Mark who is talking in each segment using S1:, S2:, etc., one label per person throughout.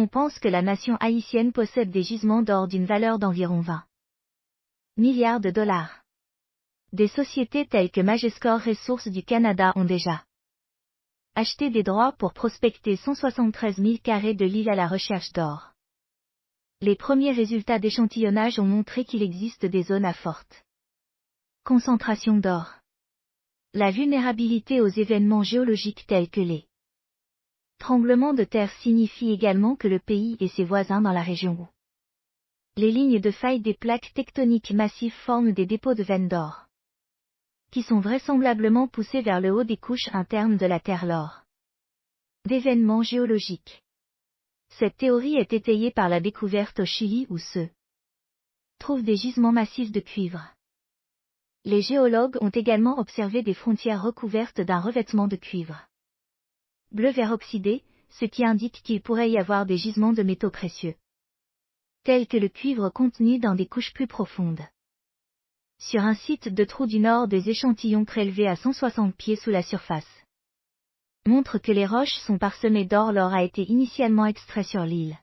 S1: On pense que la nation haïtienne possède des gisements d'or d'une valeur d'environ 20 milliards de dollars. Des sociétés telles que Majescore Ressources du Canada ont déjà acheté des droits pour prospecter 173 000 carrés de l'île à la recherche d'or. Les premiers résultats d'échantillonnage ont montré qu'il existe des zones à forte concentration d'or. La vulnérabilité aux événements géologiques tels que les tremblements de terre signifie également que le pays et ses voisins dans la région où les lignes de faille des plaques tectoniques massives forment des dépôts de veines d'or, qui sont vraisemblablement poussés vers le haut des couches internes de la Terre lors d'événements géologiques. Cette théorie est étayée par la découverte au Chili où se trouvent des gisements massifs de cuivre. Les géologues ont également observé des frontières recouvertes d'un revêtement de cuivre bleu-vert oxydé, ce qui indique qu'il pourrait y avoir des gisements de métaux précieux, tels que le cuivre contenu dans des couches plus profondes. Sur un site de trou du Nord, des échantillons prélevés à 160 pieds sous la surface montrent que les roches sont parsemées d'or. L'or a été initialement extrait sur l'île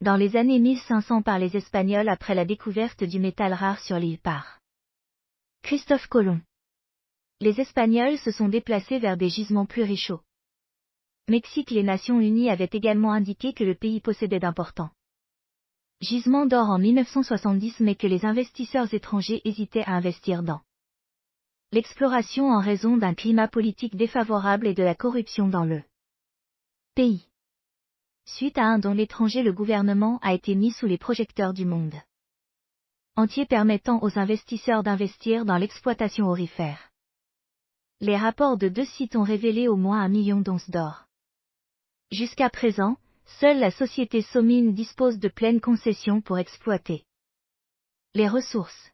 S1: dans les années 1500 par les Espagnols après la découverte du métal rare sur l'île par Christophe Colomb. Les Espagnols se sont déplacés vers des gisements plus riches au Mexique. Les Nations Unies avaient également indiqué que le pays possédait d'importants gisements d'or en 1970 mais que les investisseurs étrangers hésitaient à investir dans l'exploration en raison d'un climat politique défavorable et de la corruption dans le pays. Suite à un don l'étranger, le gouvernement a été mis sous les projecteurs du monde entier, permettant aux investisseurs d'investir dans l'exploitation aurifère. Les rapports de 2 sites ont révélé au moins 1 million d'onces d'or. Jusqu'à présent, seule la société SOMIN dispose de pleines concessions pour exploiter les ressources.